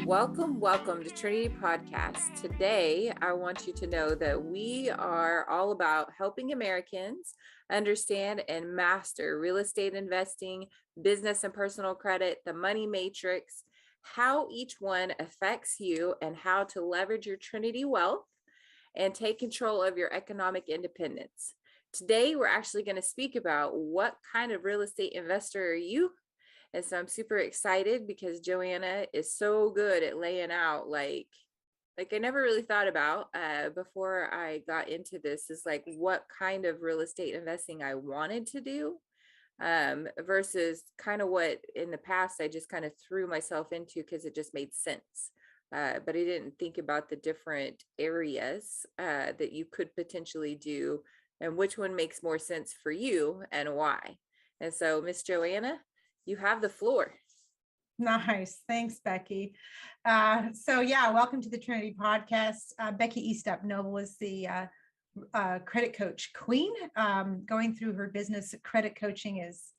Welcome to Trinity Podcast. Today, I want you to know that we are all about helping Americans understand and master real estate investing, business and personal credit, the money matrix, how each one affects you, and how to leverage your Trinity wealth and take control of your economic independence. Today, we're actually going to speak about what kind of real estate investor are you? And so I'm super excited because Joanna is so good at laying out like I never really thought about before I got into this is like what kind of real estate investing I wanted to do versus kind of what in the past I just kind of threw myself into because it just made sense. But I didn't think about the different areas that you could potentially do and which one makes more sense for you and why. And so, Miss Joanna, you have the floor. Nice. Thanks, Becky. Welcome to the Trinity Podcast. Becky Eastup Noble is the credit coach queen. Going through her business credit coaching is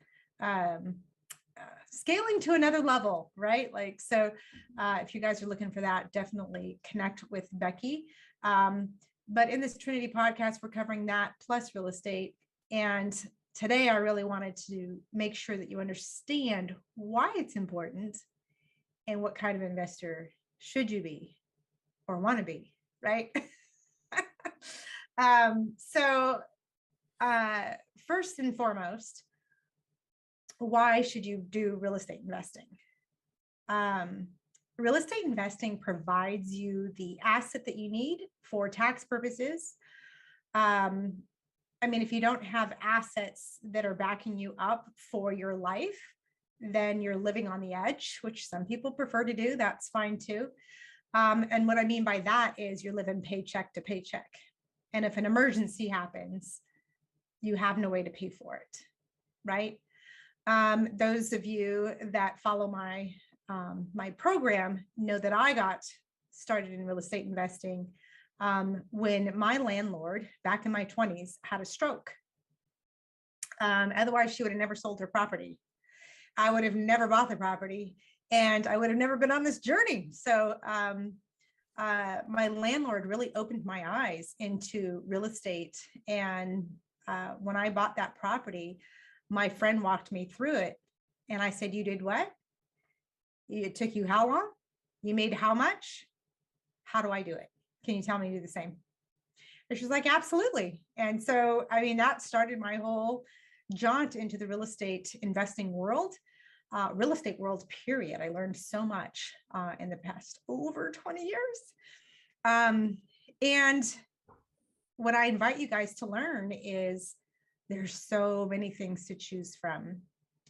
scaling to another level, right? If you guys are looking for that, definitely connect with Becky. But in this Trinity Podcast, we're covering that plus real estate. And today, I really wanted to make sure that you understand why it's important and what kind of investor should you be or want to be, right? First and foremost, why should you do real estate investing? Real estate investing provides you the asset that you need for tax purposes. If you don't have assets that are backing you up for your life, then you're living on the edge, which some people prefer to do. That's fine too. And what I mean by that is you're living paycheck to paycheck. And if an emergency happens, you have no way to pay for it, right? Those of you that follow my program know that I got started in real estate investing when my landlord back in my 20s had a stroke. Otherwise, she would have never sold her property. I would have never bought the property and I would have never been on this journey. So my landlord really opened my eyes into real estate. And when I bought that property, my friend walked me through it. And I said, "You did what? It took you how long? You made how much? How do I do it? Can you tell me to do the same?" And she's like, "Absolutely." And so, that started my whole jaunt into the real estate investing world, real estate world, period. I learned so much in the past over 20 years. And what I invite you guys to learn is there's so many things to choose from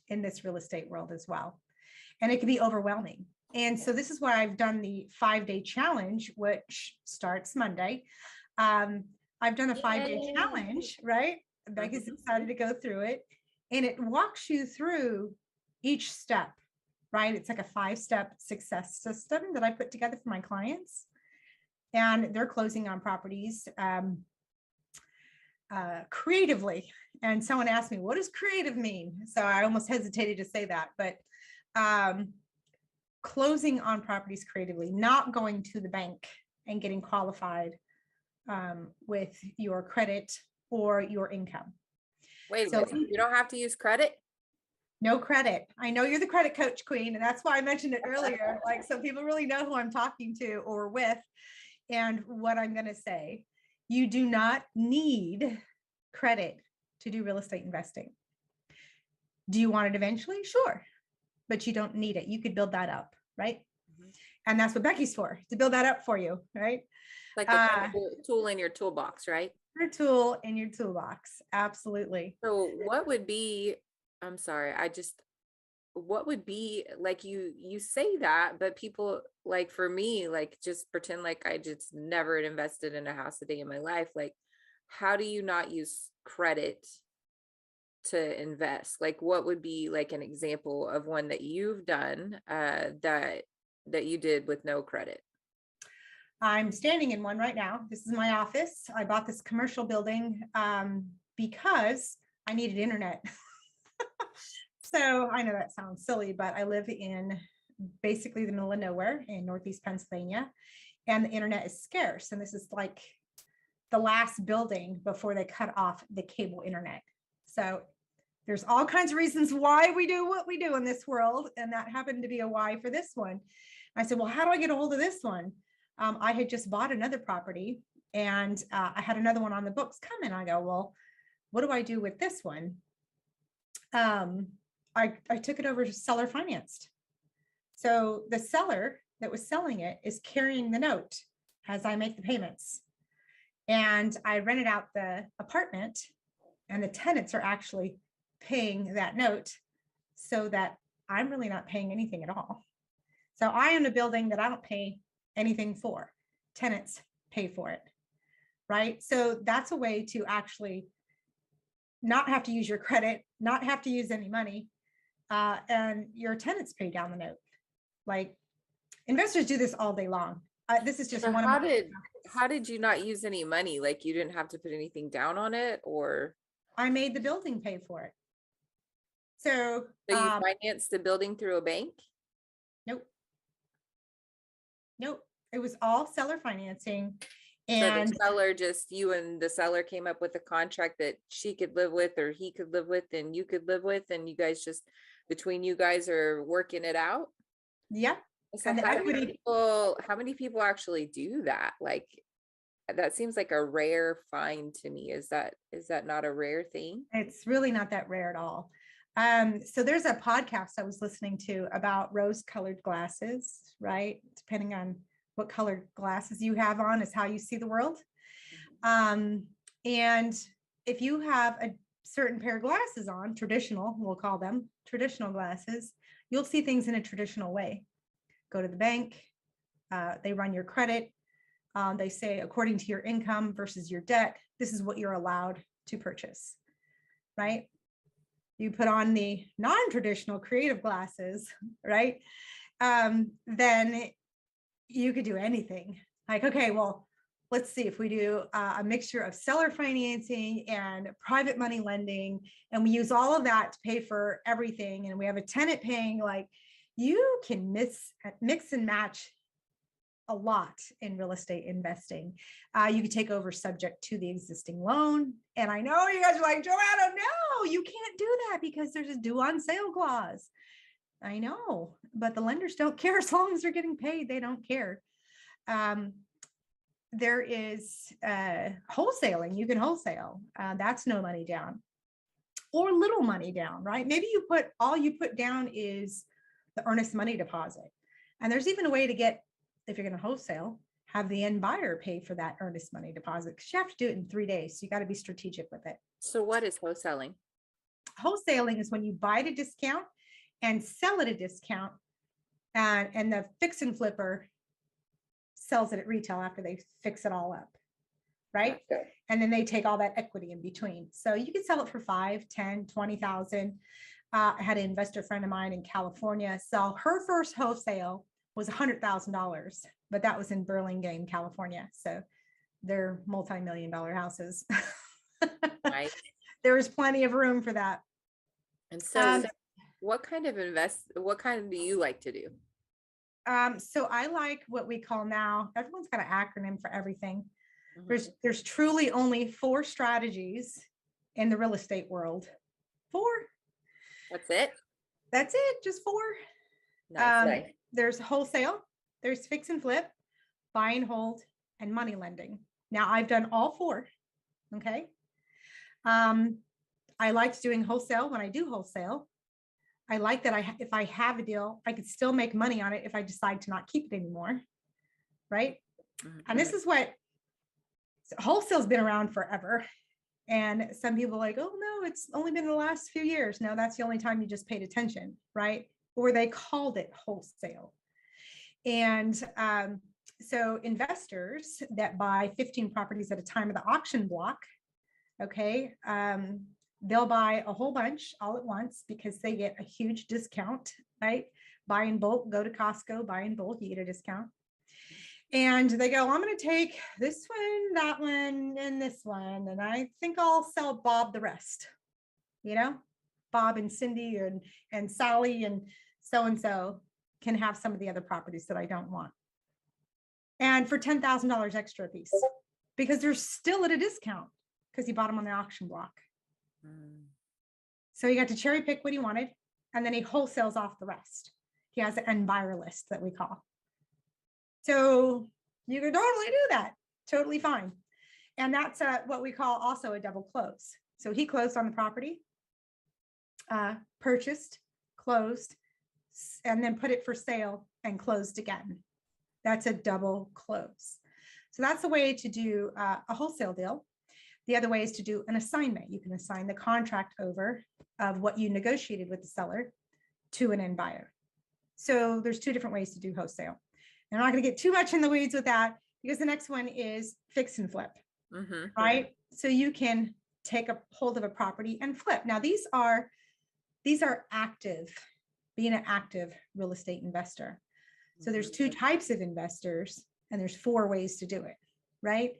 in this real estate world as well. And it can be overwhelming. And so this is why I've done the 5-day challenge, which starts Monday. I've done a 5-day challenge, right? Becky's excited to go through it. And it walks you through each step, right? It's like a 5-step success system that I put together for my clients. And they're closing on properties creatively. And someone asked me, what does creative mean? So I almost hesitated to say that, but closing on properties creatively, not going to the bank and getting qualified with your credit or your income. Wait, so you don't have to use credit? No credit. I know you're the credit coach queen, and that's why I mentioned it earlier. So people really know who I'm talking to or with and what I'm going to say. You do not need credit to do real estate investing. Do you want it eventually? Sure. But you don't need it. You could build that up, right? Mm-hmm. And that's what Becky's for, to build that up for you, right? Like a tool in your toolbox, right? Your tool in your toolbox. Absolutely. So what would be, what would be like you say that, but people like for me, like just pretend like I just never invested in a house a day in my life. Like, how do you not use credit to invest? Like, what would be like an example of one that you've done that you did with no credit? I'm standing in one right now. This is my office. I bought this commercial building because I needed internet. So I know that sounds silly, but I live in basically the middle of nowhere in Northeast Pennsylvania, and the internet is scarce. And this is like the last building before they cut off the cable internet. So there's all kinds of reasons why we do what we do in this world. And that happened to be a why for this one. I said, well, how do I get a hold of this one? I had just bought another property, and I had another one on the books coming. I go, well, what do I do with this one? I took it over to seller financed. So the seller that was selling it is carrying the note as I make the payments. And I rented out the apartment, and the tenants are actually paying that note, so that I'm really not paying anything at all. So I own a building that I don't pay anything for. Tenants pay for it, right? So that's a way to actually not have to use your credit, not have to use any money, and your tenants pay down the note. Like, investors do this all day long. This is just So one of my. how did you not use any money? Like, you didn't have to put anything down on it, or? I made the building pay for it. So So you financed the building through a bank? nope. Nope. It was all seller financing. So And the seller, just you and the seller came up with a contract that she could live with, or he could live with, and you could live with, and you guys just, between you guys, are working it out? yeah, So and the equity, how many people actually do that? Like, that seems like a rare find to me. Is that not a rare thing? it's really not that rare at all. So there's a podcast I was listening to about rose-colored glasses, right? Depending on what colored glasses you have on is how you see the world. And if you have a certain pair of glasses on, traditional, we'll call them traditional glasses, you'll see things in a traditional way. Go to the bank, they run your credit. They say, according to your income versus your debt, this is what you're allowed to purchase, right? You put on the non-traditional creative glasses, right? Then you could do anything. Like, okay, well, let's see if we do a mixture of seller financing and private money lending, and we use all of that to pay for everything. And we have a tenant paying, like, you can mix and match a lot in real estate investing. You can take over subject to the existing loan. And I know you guys are like, Joanna, no, you can't do that because there's a due on sale clause. I know, but the lenders don't care as long as they're getting paid. They don't care. There is wholesaling. You can wholesale. That's no money down or little money down, right? Maybe all you put down is the earnest money deposit. And there's even a way to get, if you're going to wholesale, have the end buyer pay for that earnest money deposit, because you have to do it in 3 days. So you got to be strategic with it. So what is wholesaling? Wholesaling is when you buy at a discount and sell at a discount, and the fix and flipper sells it at retail after they fix it all up, right? Okay. And then they take all that equity in between. So you can sell it for 5, 10, 20,000. I had an investor friend of mine in California sell her first wholesale was $100,000, but that was in Burlingame, California. So they're multi-million-dollar houses. Right. There was plenty of room for that. And so what kind do you like to do? So I like what we call now, everyone's got an acronym for everything. Mhm. There's truly only 4 strategies in the real estate world. 4. That's it? That's it, just 4. Nice. There's wholesale, there's fix and flip, buy and hold, and money lending. Now I've done all 4. Okay. I liked doing wholesale when I do wholesale. I like that if I have a deal, I could still make money on it if I decide to not keep it anymore. Right. Mhm. And this is what wholesale's been around forever. And some people are like, oh no, it's only been the last few years. No, that's the only time you just paid attention, right? Or they called it wholesale. And so investors that buy 15 properties at a time of the auction block, okay, they'll buy a whole bunch all at once because they get a huge discount, right? Buy in bulk, go to Costco, buy in bulk, you get a discount. And they go, I'm going to take this one, that one, and this one. And I think I'll sell Bob the rest, Bob and Cindy and Sally and so. can have some of the other properties that I don't want. And for $10,000 extra a piece, because they're still at a discount because he bought them on the auction block. So he got to cherry pick what he wanted, and then he wholesales off the rest. He has an end buyer list that we call. So you can totally do that. Totally fine. And that's what we call also a double close. So he closed on the property, purchased, closed, and then put it for sale and closed again. That's a double close. So that's the way to do a wholesale deal. The other way is to do an assignment. You can assign the contract over of what you negotiated with the seller to an end buyer. So there's two different ways to do wholesale. And I'm not going to get too much in the weeds with that because the next one is fix and flip, right? So you can take a hold of a property and flip. Now these are active, being an active real estate investor. So there's two types of investors and there's four ways to do it, right?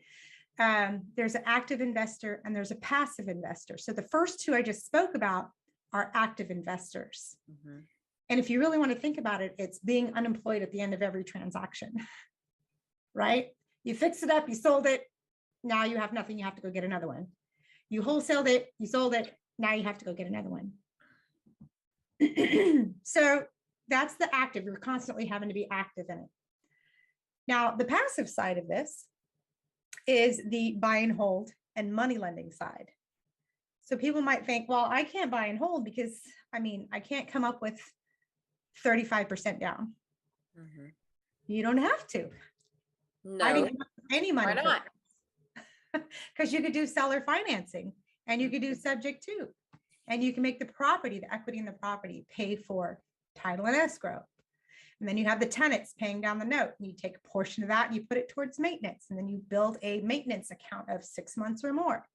There's an active investor and there's a passive investor. So the first two I just spoke about are active investors. And if you really want to think about it, it's being unemployed at the end of every transaction, right? You fix it up, you sold it, now you have nothing, you have to go get another one. You wholesaled it, you sold it, now you have to go get another one. So that's the active, you're constantly having to be active in it. Now, the passive side of this is the buy and hold and money lending side. So people might think, well, I can't buy and hold because I can't come up with 35% down. You don't have to. No. I didn't have any money. Why not? Because you could do seller financing and you could do subject to, and you can make the property, the equity in the property, pay for title and escrow. And then you have the tenants paying down the note. And you take a portion of that and you put it towards maintenance. And then you build a maintenance account of 6 months or more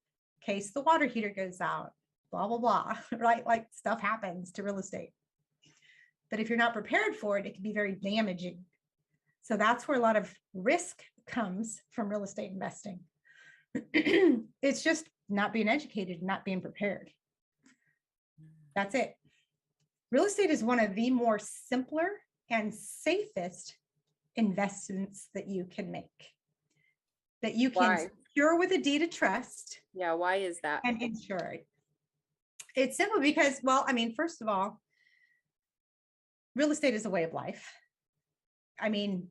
in case the water heater goes out, blah, blah, blah, right? Like stuff happens to real estate. But if you're not prepared for it, it can be very damaging. So that's where a lot of risk comes from real estate investing. It's just not being educated, not being prepared. That's it. Real estate is one of the more simpler and safest investments that you can make, that you can secure with a deed of trust. Yeah, why is that? And insure it. It's simple because, first of all, real estate is a way of life.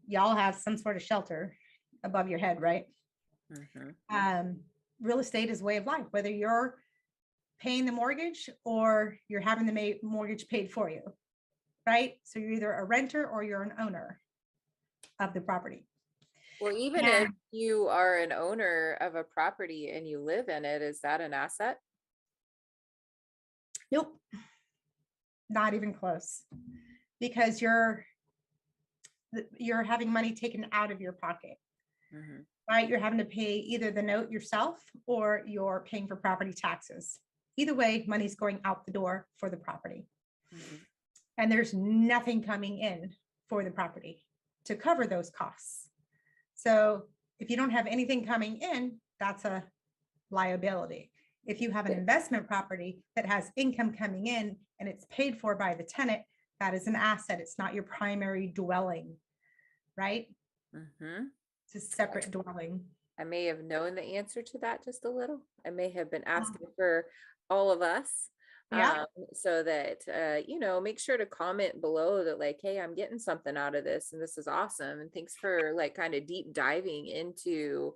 Y'all have some sort of shelter above your head, right? Real estate is a way of life, whether you're paying the mortgage or you're having the mortgage paid for you, right? So you're either a renter or you're an owner of the property. Well, even if you are an owner of a property and you live in it, is that an asset? Nope, not even close, because you're having money taken out of your pocket, right? You're having to pay either the note yourself or you're paying for property taxes. Either way, money's going out the door for the property. And there's nothing coming in for the property to cover those costs. So if you don't have anything coming in, that's a liability. If you have an investment property that has income coming in and it's paid for by the tenant, that is an asset. It's not your primary dwelling, right? It's a separate dwelling. I may have known the answer to that just a little. I may have been asking for all of us. So that, make sure to comment below that like, hey, I'm getting something out of this and this is awesome. And thanks for like kind of deep diving into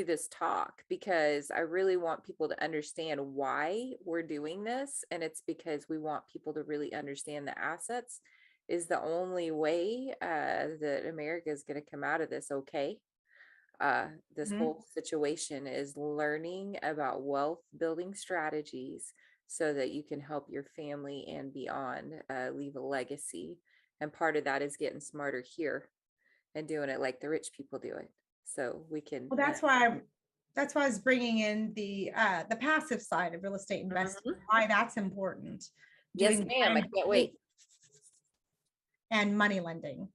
this talk, because I really want people to understand why we're doing this. And it's because we want people to really understand the assets is the only way that America is going to come out of this okay. This whole situation is learning about wealth building strategies so that you can help your family and beyond leave a legacy. And part of that is getting smarter here and doing it like the rich people do it. So we can. Well, that's why I was bringing in the passive side of real estate investing, why that's important. Yes, ma'am. I can't wait. And money lending.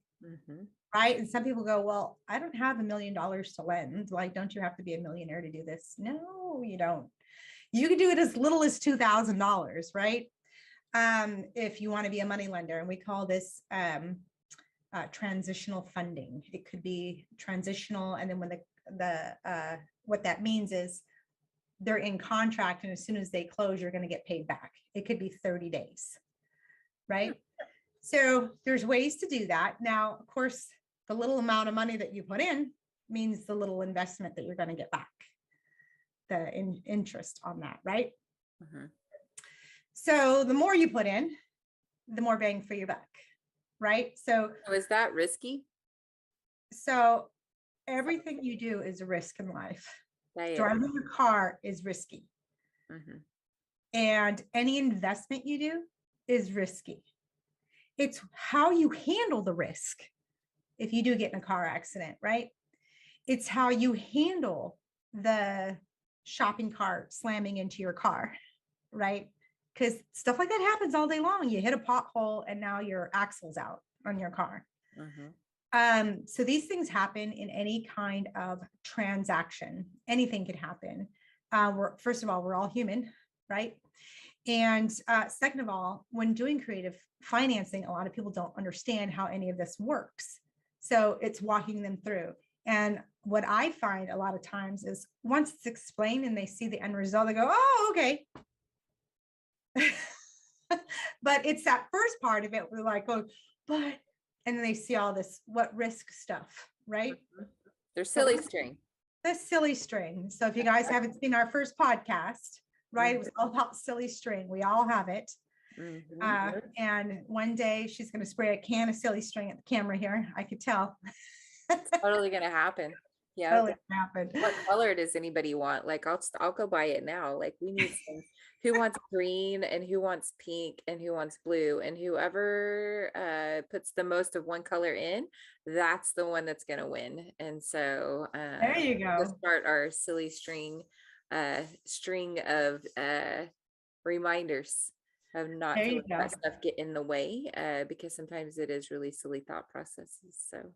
Right. And some people go, well, I don't have $1 million to lend. Like, don't you have to be a millionaire to do this? No, you don't. You can do it as little as $2,000, right? If you want to be a money lender. And we call this transitional funding. It could be transitional, and then when what that means is they're in contract, and as soon as they close, you're going to get paid back. It could be 30 days, right? So there's ways to do that. Now, of course, the little amount of money that you put in means the little investment that you're going to get back, the interest on that, right? Mhm. So the more you put in, the more bang for your buck, right? So is that risky? So everything you do is a risk in life. Driving your car is risky. Mhm. And any investment you do is risky. It's how you handle the risk if you do get in a car accident, right? It's how you handle the shopping cart slamming into your car, right? Because stuff like that happens all day long. You hit a pothole and now your axle's out on your car. So these things happen in any kind of transaction. Anything could happen. First of all, we're all human, right? And second of all, when doing creative financing, a lot of people don't understand how any of this works. So it's walking them through. And what I find a lot of times is once it's explained and they see the end result, they go, oh, okay. But it's that first part of it, we're like, oh, but, and then they see all this, what risk stuff, right? There's silly string. The silly string. So if you guys haven't seen our first podcast, right, it was all about silly string. We all have it. And one day she's going to spray a can of silly string at the camera here. I could tell. It's totally going to happen. Yeah. Totally happen. What color does anybody want? Like, I'll go buy it now. Like, we need some. Who wants green and who wants pink and who wants blue, and whoever puts the most of one color in, that's the one that's going to win. And so there you go. We'll start our silly string of reminders of not to let that stuff get in the way, because sometimes it is really silly thought processes. So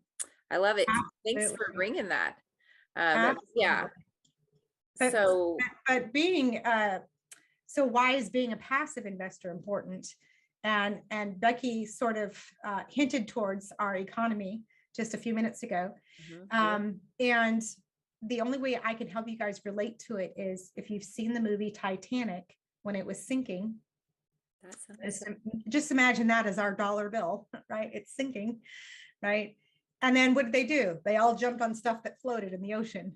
I love it. Absolutely. Thanks for bringing that. Yeah. But being so why is being a passive investor important? And Becky sort of hinted towards our economy just a few minutes ago. And the only way I can help you guys relate to it is if you've seen the movie Titanic when it was sinking. Just imagine that as our dollar bill, right? It's sinking, right? And then what did they do? They all jumped on stuff that floated in the ocean.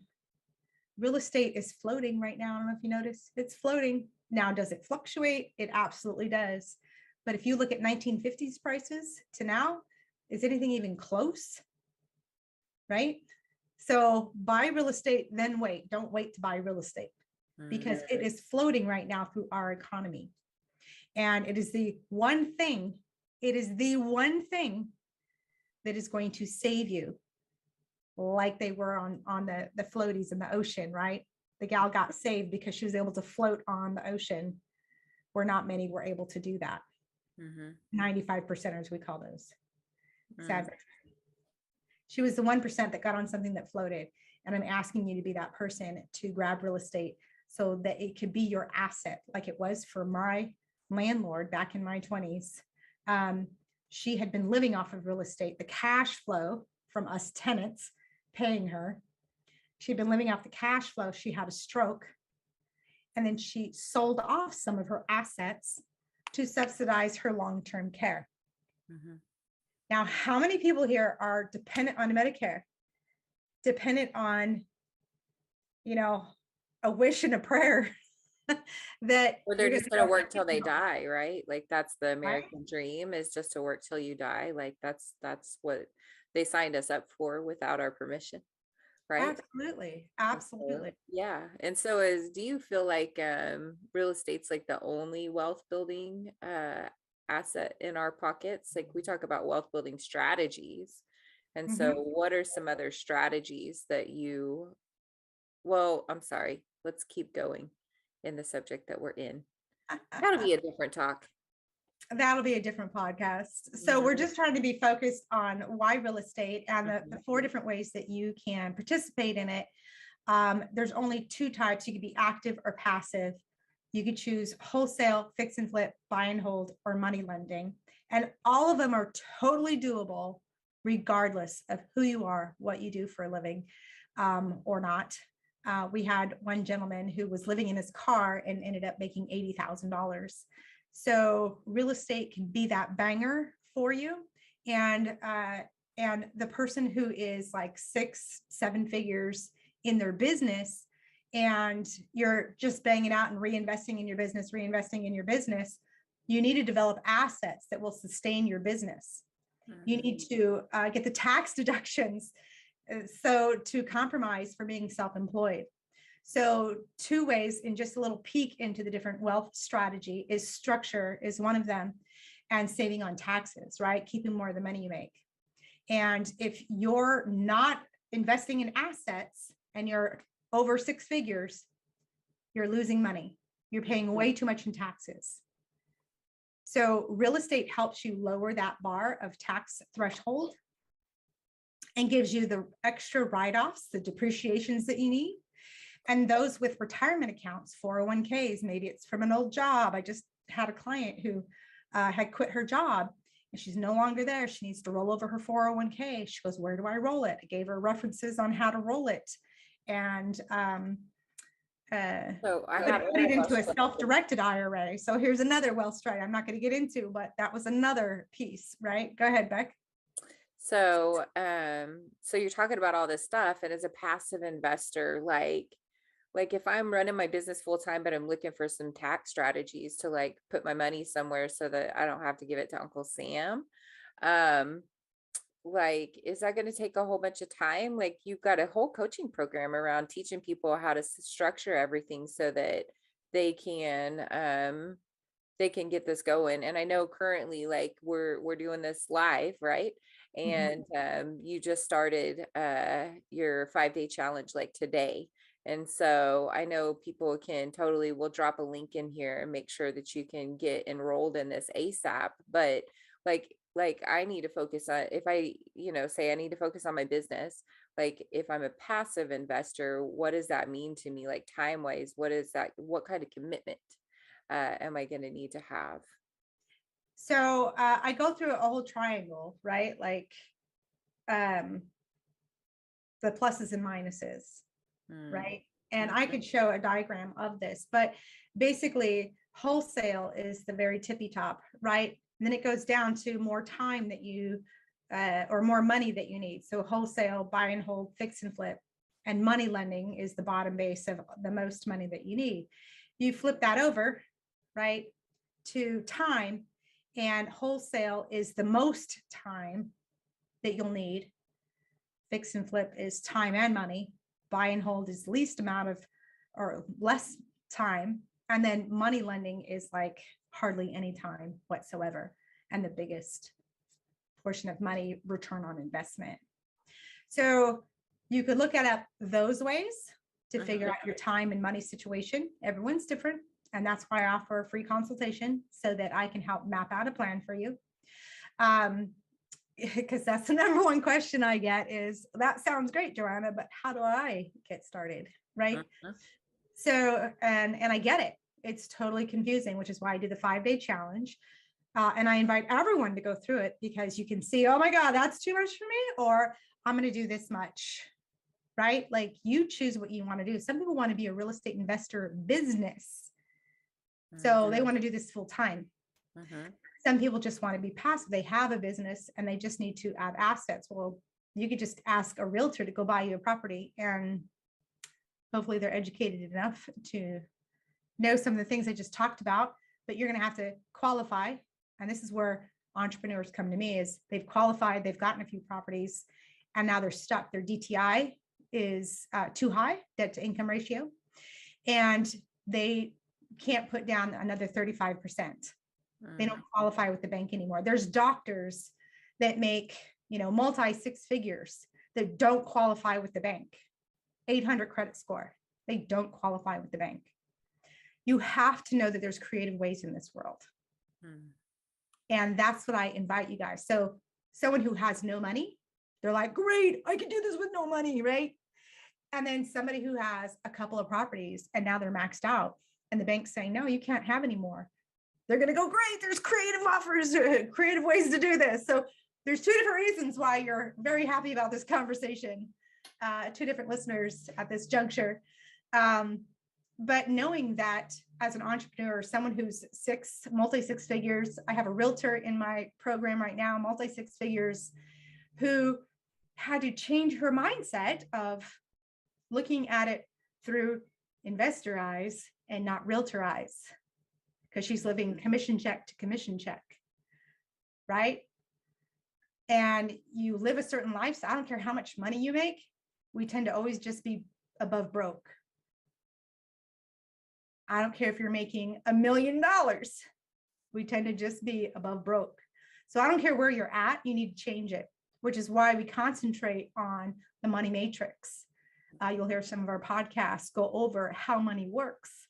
Real estate is floating right now. I don't know if you noticed, it's floating. Now, does it fluctuate? It absolutely does. But if you look at 1950s prices to now, is anything even close? Right? So buy real estate, then wait. Don't wait to buy real estate because it is floating right now through our economy. And it is the one thing that is going to save you, like they were on the floaties in the ocean, right? The gal got saved because she was able to float on the ocean where not many were able to do that. 95%ers, we call those. Sad. She was the 1% that got on something that floated. And I'm asking you to be that person to grab real estate so that it could be your asset, like it was for my landlord back in my 20s. She had been living off of real estate, the cash flow from us tenants paying her. She'd been living off the cash flow. She had a stroke. And then she sold off some of her assets to subsidize her long-term care. Now, how many people here are dependent on Medicare? Dependent on, a wish and a prayer that or they're just going to work till they die, right? Like that's the American dream, is just to work till you die. Like that's what they signed us up for without our permission, right? Absolutely. Yeah. And so do you feel like real estate's like the only wealth building asset in our pockets? Like we talk about wealth building strategies, and so what are some other strategies that I'm sorry, let's keep going in the subject that we're in. That'll be a different talk. That'll be a different podcast. So we're just trying to be focused on why real estate and the 4 different ways that you can participate in it. There's only 2 types. You could be active or passive. You could choose wholesale, fix and flip, buy and hold, or money lending. And all of them are totally doable regardless of who you are, what you do for a living, or not. We had one gentleman who was living in his car and ended up making $80,000. So real estate can be that banger for you. And the person who is like 6-7 figures in their business, and you're just banging out and reinvesting in your business, you need to develop assets that will sustain your business. You need to get the tax deductions so to compromise for being self-employed. So 2 ways, in just a little peek into the different wealth strategy, is structure is one of them, and saving on taxes, right? Keeping more of the money you make. And if you're not investing in assets and you're over 6 figures, you're losing money. You're paying way too much in taxes. So real estate helps you lower that bar of tax threshold and gives you the extra write-offs, the depreciations that you need. And those with retirement accounts, 401ks, maybe it's from an old job. I just had a client who had quit her job and she's no longer there. She needs to roll over her 401k. She goes, where do I roll it? I gave her references on how to roll it. And So I put it into a self-directed IRA. So here's another wealth strategy I'm not going to get into, but that was another piece, right? Go ahead, Beck. So, so you're talking about all this stuff, and as a passive investor, like if I'm running my business full time, but I'm looking for some tax strategies to like put my money somewhere so that I don't have to give it to Uncle Sam, like, is that going to take a whole bunch of time? Like, you've got a whole coaching program around teaching people how to structure everything so that they can get this going. And I know currently, like, we're doing this live, right? And you just started your 5-day challenge like today. And so I know people will drop a link in here and make sure that you can get enrolled in this ASAP. But like I need to focus on, if I, say I need to focus on my business, like if I'm a passive investor, what does that mean to me? Like time wise, what kind of commitment am I going to need to have? So I go through a whole triangle, right? Like the pluses and minuses, right? And I could show a diagram of this, but basically wholesale is the very tippy top, right? And then it goes down to more time that you, or more money that you need. So wholesale, buy and hold, fix and flip, and money lending is the bottom base of the most money that you need. You flip that over, right, to time, and wholesale is the most time that you'll need. Fix and flip is time and money. Buy and hold is least amount of, or less time. And then money lending is like hardly any time whatsoever, and the biggest portion of money return on investment. So you could look at it those ways to figure out your time and money situation. Everyone's different. And that's why I offer a free consultation so that I can help map out a plan for you. Because that's the number one question I get is, that sounds great, Joanna, but how do I get started? Right. So, and I get it. It's totally confusing, which is why I do the 5-day challenge. And I invite everyone to go through it because you can see, oh my God, that's too much for me, or I'm going to do this much, right? Like you choose what you want to do. Some people want to be a real estate investor business. So they want to do this full time. Some people just want to be passive. They have a business and they just need to add assets. Well, you could just ask a realtor to go buy you a property, and hopefully they're educated enough to know some of the things I just talked about, but you're going to have to qualify. And this is where entrepreneurs come to me, is they've qualified, they've gotten a few properties, and now they're stuck. Their DTI is too high, debt to income ratio, and they can't put down another 35%. They don't qualify with the bank anymore. There's doctors that make, multi 6 figures that don't qualify with the bank. 800 credit score. They don't qualify with the bank. You have to know that there's creative ways in this world. And that's what I invite you guys. So someone who has no money, they're like, great, I can do this with no money, right? And then somebody who has a couple of properties and now they're maxed out and the bank's saying, no, you can't have any more. They're going to go, great, there's creative offers, creative ways to do this. So there's two different reasons why you're very happy about this conversation. Two different listeners at this juncture. But knowing that as an entrepreneur, someone who's multi six figures, I have a realtor in my program right now, multi six figures, who had to change her mindset of looking at it through investor eyes and not realtor eyes, because she's living commission check to commission check, right? And you live a certain lifestyle. I don't care how much money you make. We tend to always just be above broke. I don't care if you're making $1 million. We tend to just be above broke. So I don't care where you're at, you need to change it, which is why we concentrate on the money matrix. You'll hear some of our podcasts go over how money works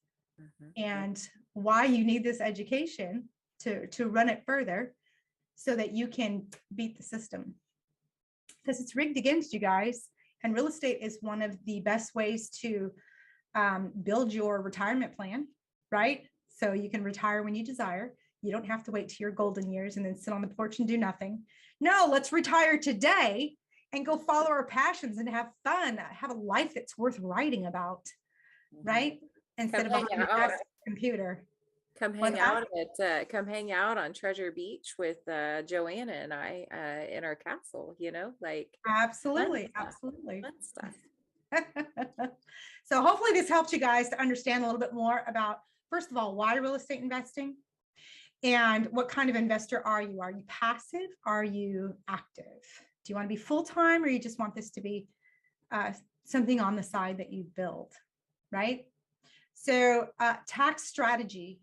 and why you need this education to run it further so that you can beat the system. Because it's rigged against you guys. And real estate is one of the best ways to build your retirement plan, right? So you can retire when you desire. You don't have to wait till your golden years and then sit on the porch and do nothing. No, let's retire today and go follow our passions and have fun, have a life that's worth writing about, right? Instead of behind a computer. Come hang out on Treasure Beach with Joanna and I in our castle, like absolutely. Fun stuff. So hopefully this helps you guys to understand a little bit more about, first of all, why real estate investing and what kind of investor are you? Are you passive? Are you active? Do you want to be full-time, or you just want this to be something on the side that you build, right? So tax strategy.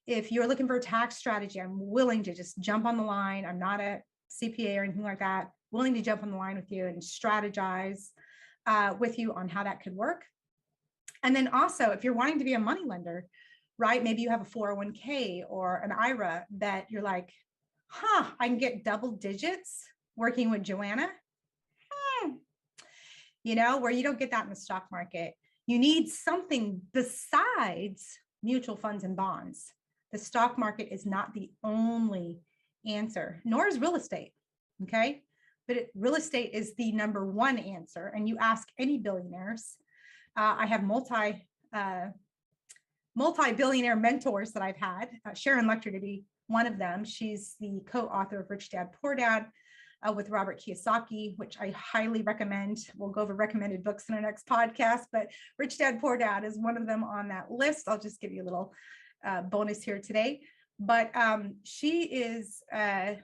If you're looking for a tax strategy, I'm willing to just jump on the line. I'm not a CPA or anything like that. Willing to jump on the line with you and strategize with you on how that could work. And then also, if you're wanting to be a money lender, right? Maybe you have a 401k or an IRA that you're like, I can get double digits working with Joanna. Where you don't get that in the stock market. You need something besides mutual funds and bonds. The stock market is not the only answer, nor is real estate. Okay. But real estate is the number one answer. And you ask any billionaires, I have multi-billionaire mentors that I've had, Sharon Lecter to be one of them. She's the co-author of Rich Dad, Poor Dad with Robert Kiyosaki, which I highly recommend. We'll go over recommended books in our next podcast, but Rich Dad, Poor Dad is one of them on that list. I'll just give you a little bonus here today. But she is, now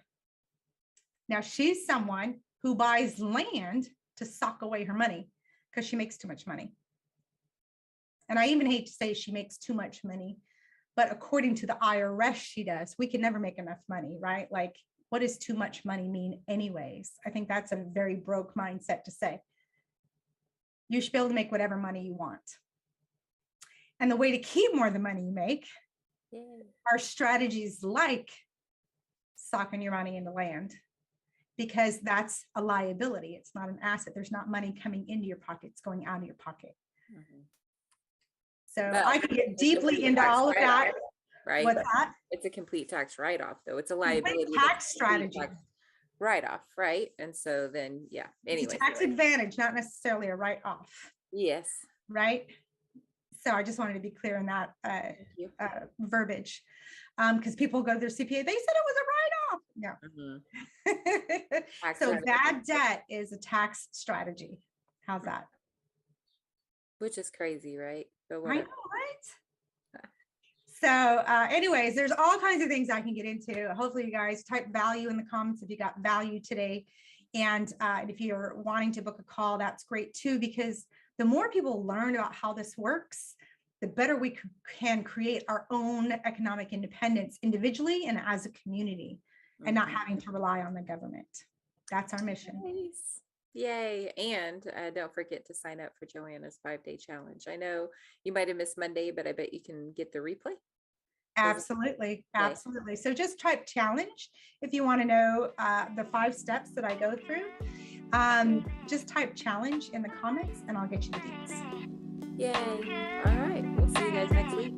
she's someone who buys land to sock away her money because she makes too much money. And I even hate to say she makes too much money, but according to the IRS, she does. We can never make enough money, right? Like, what does too much money mean anyways? I think that's a very broke mindset to say. You should be able to make whatever money you want. And the way to keep more of the money you make are strategies like socking your money into land, because that's a liability. It's not an asset. There's not money coming into your pocket. It's going out of your pocket. So I can get deeply into all of that. Right. What's that? It's a complete tax write-off, though. It's a liability tax strategy. Write-off, right? And so then, anyway. It's a tax advantage, not necessarily a write-off. Yes. Right. So I just wanted to be clear in that verbiage, because people go to their CPA. They said it was a write-off. No. So bad debt is a tax strategy. How's that? Which is crazy, right? But I know, right? So anyways, there's all kinds of things I can get into. Hopefully you guys type value in the comments if you got value today. And if you're wanting to book a call, that's great too, because the more people learn about how this works, the better we can create our own economic independence individually and as a community, and not having to rely on the government. That's our mission. Nice. Yay. And don't forget to sign up for Joanna's 5-day challenge. I know you might have missed Monday, but I bet you can get the replay. Absolutely. Absolutely. So just type challenge if you want to know the 5 steps that I go through. Just type challenge in the comments and I'll get you the deets. Yay. All right. We'll see you guys next week.